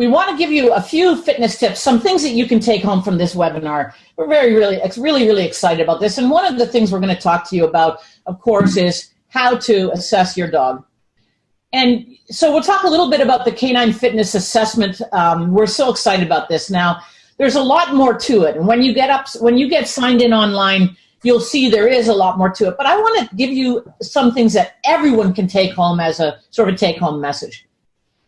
we want to give you a few fitness tips, some things that you can take home from this webinar. We're really excited about this. And one of the things we're going to talk to you about, of course, is how to assess your dog. And so we'll talk a little bit about the Canine Fitness Assessment. We're so excited about this. Now, there's a lot more to it. And when you get signed in online, you'll see there is a lot more to it. But I want to give you some things that everyone can take home as a sort of take-home message.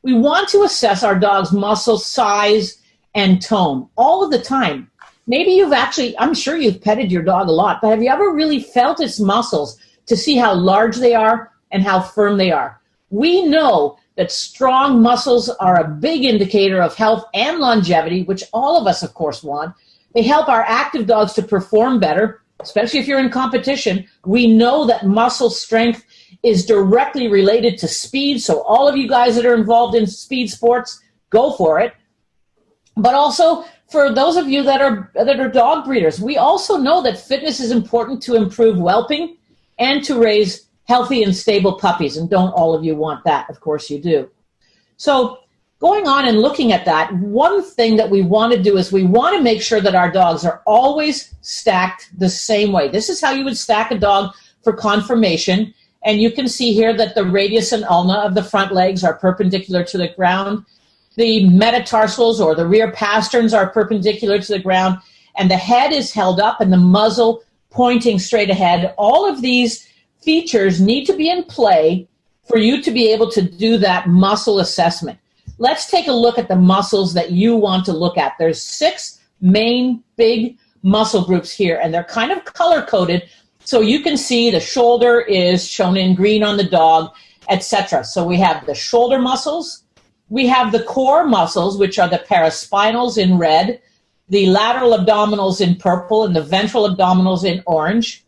We want to assess our dog's muscle size and tone all of the time. Maybe I'm sure you've petted your dog a lot, but have you ever really felt its muscles to see how large they are and how firm they are? We know that strong muscles are a big indicator of health and longevity, which all of us, of course, want. They help our active dogs to perform better, especially if you're in competition. We know that muscle strength is directly related to speed. So all of you guys that are involved in speed sports, go for it. But also for those of you that are dog breeders, we also know that fitness is important to improve whelping and to raise healthy and stable puppies. And don't all of you want that? Of course you do. So going on and looking at that, one thing that we want to do is we want to make sure that our dogs are always stacked the same way. This is how you would stack a dog for conformation. And you can see here that the radius and ulna of the front legs are perpendicular to the ground. The metatarsals or the rear pasterns are perpendicular to the ground. And the head is held up and the muzzle pointing straight ahead. All of these features need to be in play for you to be able to do that muscle assessment. Let's take a look at the muscles that you want to look at. There's 6 main big muscle groups here, and they're kind of color-coded. So you can see the shoulder is shown in green on the dog, etc. So we have the shoulder muscles. We have the core muscles, which are the paraspinals in red, the lateral abdominals in purple, and the ventral abdominals in orange.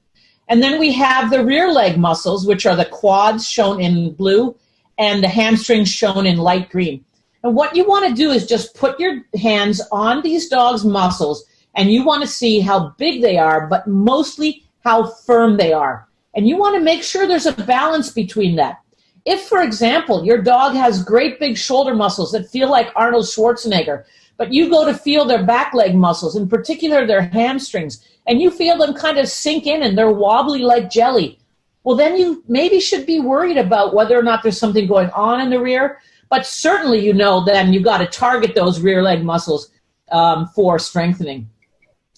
And then we have the rear leg muscles, which are the quads shown in blue, and the hamstrings shown in light green. And what you want to do is just put your hands on these dogs' muscles, and you want to see how big they are, but mostly how firm they are. And you want to make sure there's a balance between that. If, for example, your dog has great big shoulder muscles that feel like Arnold Schwarzenegger, but you go to feel their back leg muscles, in particular their hamstrings, and you feel them kind of sink in and they're wobbly like jelly, well, then you maybe should be worried about whether or not there's something going on in the rear. But certainly you know then you've got to target those rear leg muscles for strengthening.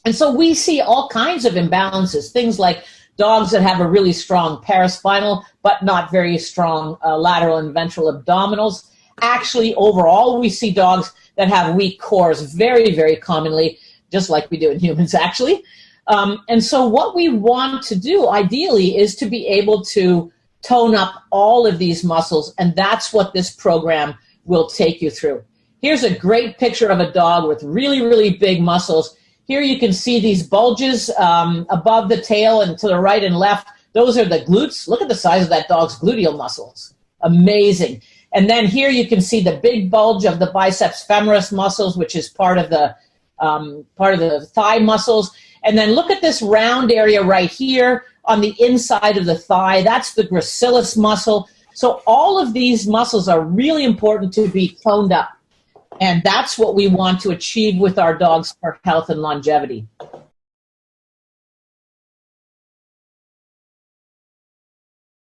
And so we see all kinds of imbalances, things like dogs that have a really strong paraspinal but not very strong lateral and ventral abdominals. Actually, overall, we see dogs that have weak cores very, very commonly, just like we do in humans, actually. And so what we want to do, ideally, is to be able to tone up all of these muscles, and that's what this program will take you through. Here's a great picture of a dog with really, really big muscles. Here you can see these bulges above the tail and to the right and left. Those are the glutes. Look at the size of that dog's gluteal muscles. Amazing. And then here you can see the big bulge of the biceps femoris muscles, which is part of the thigh muscles. And then look at this round area right here on the inside of the thigh. That's the gracilis muscle. So all of these muscles are really important to be toned up. And that's what we want to achieve with our dogs for health and longevity.